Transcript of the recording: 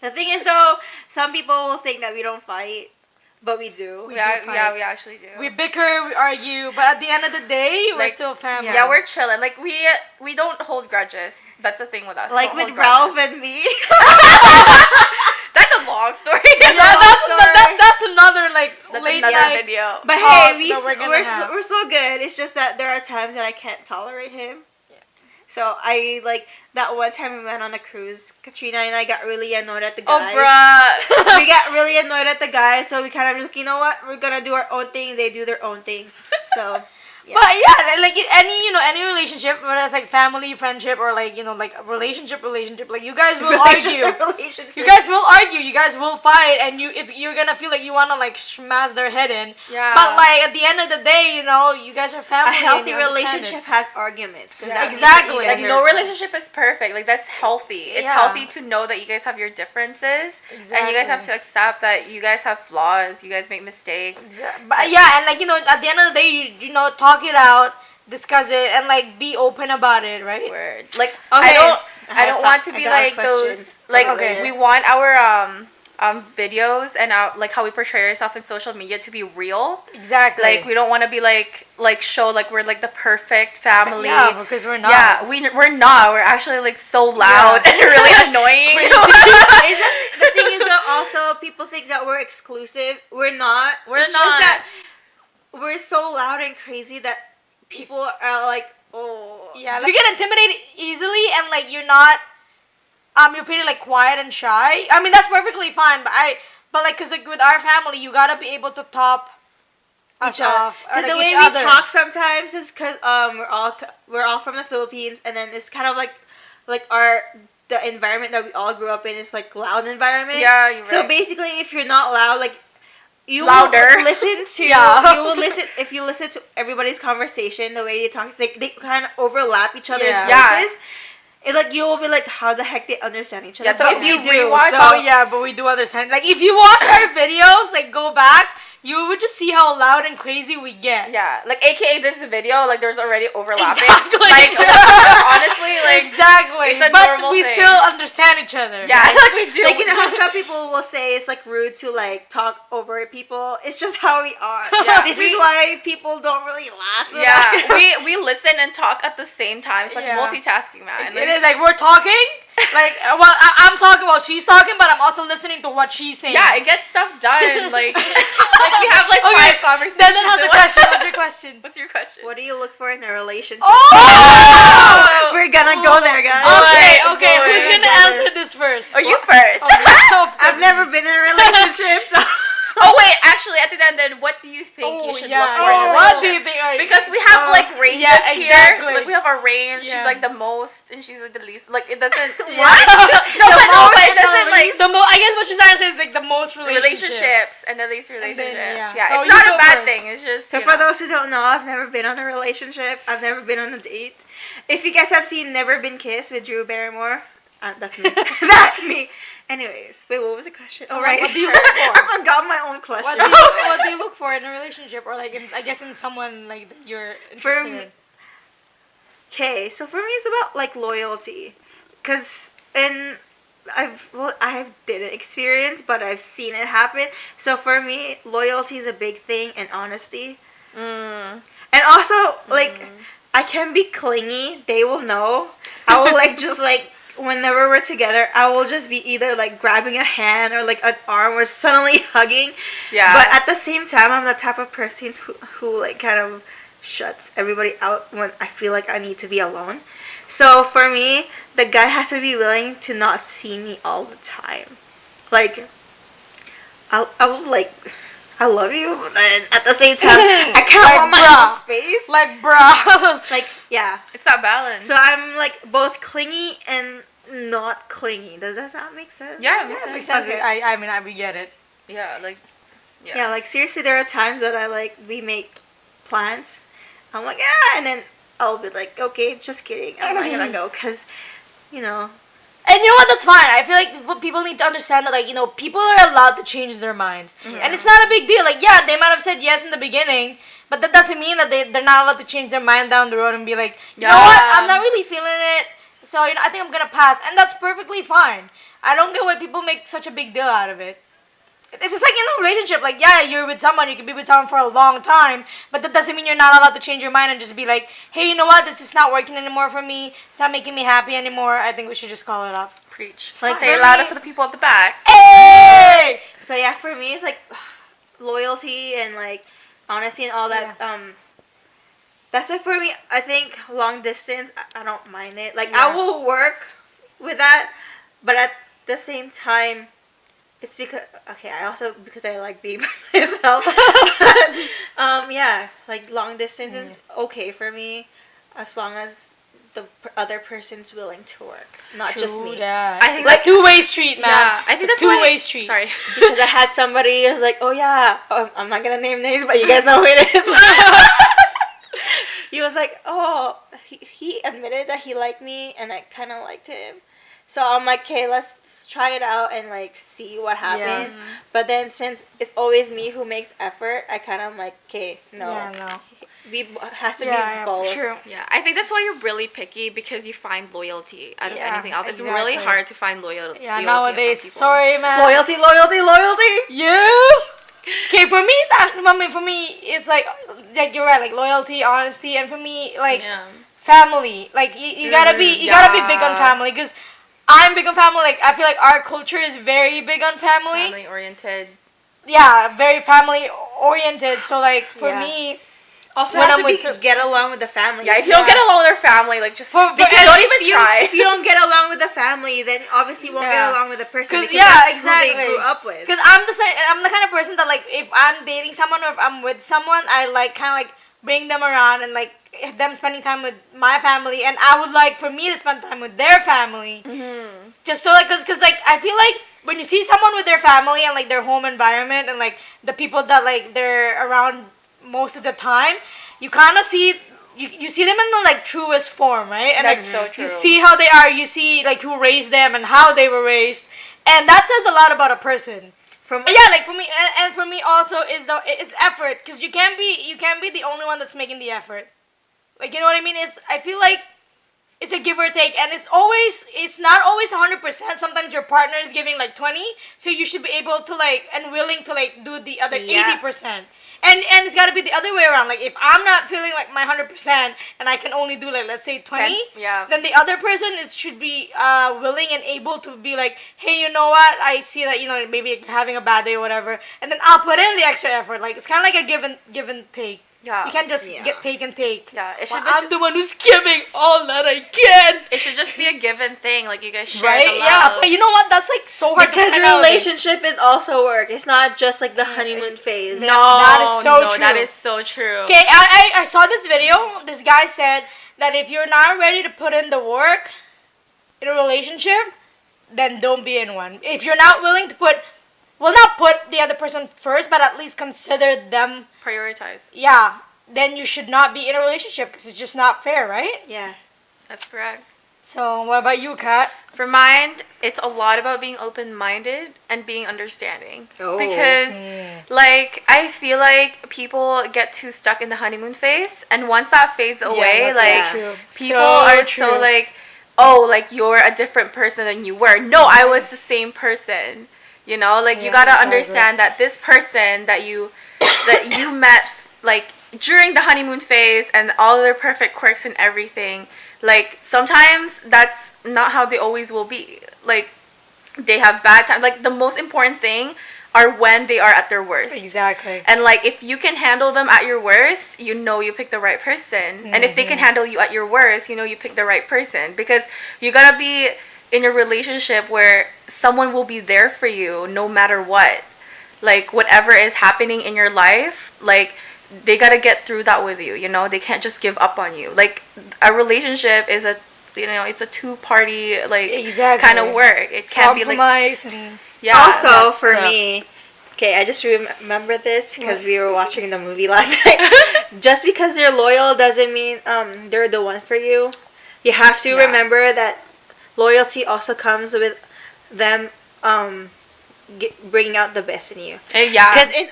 The thing is, though, some people will think that we don't fight, but we do. We actually do. We bicker, we argue, but at the end of the day, we're still family. Yeah, we're chilling. Like, we don't hold grudges. That's the thing with us. Like with Ralph and me. That's a long story. That's another late night video. But hey, we're so good. It's just that there are times that I can't tolerate him. Yeah. So I that one time we went on a cruise. Katrina and I got really annoyed at the guys. Oh, bruh. We got really annoyed at the guys, so we kind of just, you know what? We're gonna do our own thing. They do their own thing. So. Yeah. But yeah, like any relationship, whether it's like family, friendship, or relationship, like you guys will argue. You guys will argue. You guys will fight, and you're gonna feel like you wanna smash their head in. Yeah. But at the end of the day, you guys are family. A healthy relationship has arguments. Yeah. Exactly. Like no relationship is perfect. Like that's healthy. It's healthy to know that you guys have your differences, and you guys have to accept that you guys have flaws. You guys make mistakes. But yeah, and at the end of the day, you talk it out, discuss it, and be open about it, right? Word. Like okay. I don't want to be like those we want our videos and how we portray ourselves in social media to be real. Exactly. Like we don't want to be show we're the perfect family. Yeah, because we're not. Yeah, we're not. We're actually so loud and really annoying. The thing is though, also people think that we're exclusive. We're not. We're not. We're so loud and crazy that people are like, oh. Yeah, you get intimidated easily, and you're not, you're pretty quiet and shy. I mean, that's perfectly fine, but because with our family, you gotta be able to top each other. Because the way we talk sometimes is because we're all from the Philippines, and then it's kind of the environment that we all grew up in is loud environment. Yeah, you're right. So basically, if you're not loud, you louder. Will listen to you will listen if you listen to everybody's conversation, the way they talk, it's they kind of overlap each other's voices. It's you will be how the heck they understand each other. Yeah, so if you rewatch, but we do understand. If you watch our videos, go back, you would just see how loud and crazy we get. Yeah, AKA this video, there's already overlapping. Exactly. Honestly, exactly. It's a but normal we thing. still understand each other. Yeah, we do. You know how some people will say it's rude to talk over people. It's just how we are. Yeah, this is why people don't really last. Yeah, we listen and talk at the same time. It's multitasking, man. It is we're talking. I'm talking while she's talking, but I'm also listening to what she's saying. Yeah, it gets stuff done. We have 5 conversations. Then has a question. What's your question? What's your question? What do you look for in a relationship? Oh! We're gonna go there, guys. Okay. Who's gonna answer this first? Oh, you first. I've never been in a relationship, so. Oh wait, actually, at the end, then what do you think you should look for in a relationship? What do you think? Because we have ranges exactly. here. We have our range. Yeah. She's the most, and she's the least. It doesn't. What? but it doesn't the most. I guess what she's trying to say is the most relationships and the least relationships. So it's not a bad thing. It's just. So for those who don't know, I've never been on a relationship. I've never been on a date. If you guys have seen Never Been Kissed with Drew Barrymore, that's me. That's me. Anyways, wait, what was the question? So what do you look for? I forgot my own question. What do you look for in a relationship, or in someone that you're interested in? Okay, so for me it's about loyalty, because I didn't experience, but I've seen it happen. So for me, loyalty is a big thing, and honesty. And also I can be clingy. They will know. I will just whenever we're together, I will just be either grabbing a hand or an arm or suddenly hugging. Yeah. But at the same time, I'm the type of person who kind of shuts everybody out when I feel like I need to be alone. So for me, the guy has to be willing to not see me all the time. I will I love you, but then at the same time, I kind of want my own space. Bruh. Yeah. It's that balance. So I'm both clingy and not clingy. Does that not make sense? Yeah, it makes sense. Okay. I mean, we get it. Yeah, Yeah, seriously, there are times that we make plans. I'm and then I'll be okay, just kidding. I'm not gonna go, because, And you know what? That's fine. I feel what people need to understand that people are allowed to change their minds, and it's not a big deal. They might have said yes in the beginning, but that doesn't mean that they're not allowed to change their mind down the road and be you know what? I'm not really feeling it. So, I think I'm gonna pass. And that's perfectly fine. I don't get why people make such a big deal out of it. It's just like in a relationship, like, yeah, you're with someone, you can be with someone for a long time, but that doesn't mean you're not allowed to change your mind and just be like, hey, you know what, this is not working anymore for me, it's not making me happy anymore, I think we should just call it off. Preach. Like, say it louder for the people at the back. Hey! So yeah, for me, it's like, loyalty and like, honesty and all that, that's why for me, I think long distance, I don't mind it. Like, I will work with that, but at the same time, it's because, because I like being by myself. Yeah, like long distance is okay for me as long as the other person's willing to work, not just me. Yeah. I think like two-way street, man. Yeah, I think that's two-way street. Sorry. Because I had somebody who was like, I'm not going to name names, but you guys know who it is. He was like, he admitted that he liked me and I kind of liked him. So I'm like, okay, let's try it out and like see what happens. Yeah. But then since it's always me who makes effort, I kind of like, okay, no. Yeah, Has to be both. True. Yeah, I think that's why you're really picky, because you find loyalty out of anything else. Exactly. It's really hard to find loyalty. Yeah, nowadays. Sorry, man. Loyalty. Yeah. Okay, for me, it's like you're right, like loyalty, honesty, and for me, like family. Like you gotta be big on family, because I'm big on family. Like I feel like our culture is very big on family. Family oriented. Yeah, very family oriented. So like for me. Also, when get along with the family. Yeah, if you don't get along with their family, like just don't even try. If you don't get along with the family, then obviously you won't get along with the person. Because exactly. Who they grew up with. Because I'm the kind of person that like if I'm dating someone or if I'm with someone, I like kind of like bring them around and like them spending time with my family, and I would like for me to spend time with their family. Mm-hmm. Just so like, cause like I feel like when you see someone with their family and like their home environment and like the people that like they're around most of the time, you kind of see you see them in the like truest form, right? And that's like so true. You see how they are, you see like who raised them and how they were raised, and that says a lot about a person. Like for me, and for me also is effort, because you can't be the only one that's making the effort. Like, you know what I mean? I feel like it's a give or take, and it's not always 100%. Sometimes your partner is giving like 20, so you should be able to like and willing to like do the other 80%. And it's got to be the other way around. Like, if I'm not feeling like my 100% and I can only do, like, let's say 20, then the other person should be willing and able to be like, hey, you know what? I see that, maybe you're having a bad day or whatever. And then I'll put in the extra effort. Like, it's kind of like a give and take. Yeah. You can't just take and take. Yeah. I'm the one who's giving all that I can. It should just be a give and thing. Like, you guys share right? the love. Yeah, but you know what? That's like so hard because to relationship is also work. It's not just like the honeymoon phase. No, that is so true. That is so true. Okay, I saw this video. This guy said that if you're not ready to put in the work in a relationship, then don't be in one. If you're not willing to not put the other person first, but at least consider them. Prioritize. Yeah. Then you should not be in a relationship, because it's just not fair, right? Yeah. That's correct. So, what about you, Kat? For mine, it's a lot about being open-minded and being understanding. Oh. Because, like, I feel like people get too stuck in the honeymoon phase, and once that fades away, like, people are so like, oh, like, you're a different person than you were. No, I was the same person. You know, like, you gotta understand that this person that you met, like, during the honeymoon phase and all their perfect quirks and everything, like, sometimes that's not how they always will be. Like, they have bad times. Like, the most important thing are when they are at their worst. Exactly. And, like, if you can handle them at your worst, you pick the right person. Mm-hmm. And if they can handle you at your worst, you pick the right person. Because you gotta be in a relationship where someone will be there for you no matter what. Like, whatever is happening in your life, like, they gotta get through that with you, they can't just give up on you. Like, a relationship is it's a two-party, like, kind of work. It can't be like, and also for me, okay, I just remember this because we were watching the movie last night. Just because they're loyal doesn't mean they're the one for you. You have to remember that loyalty also comes with them bringing out the best in you. Yeah. Because in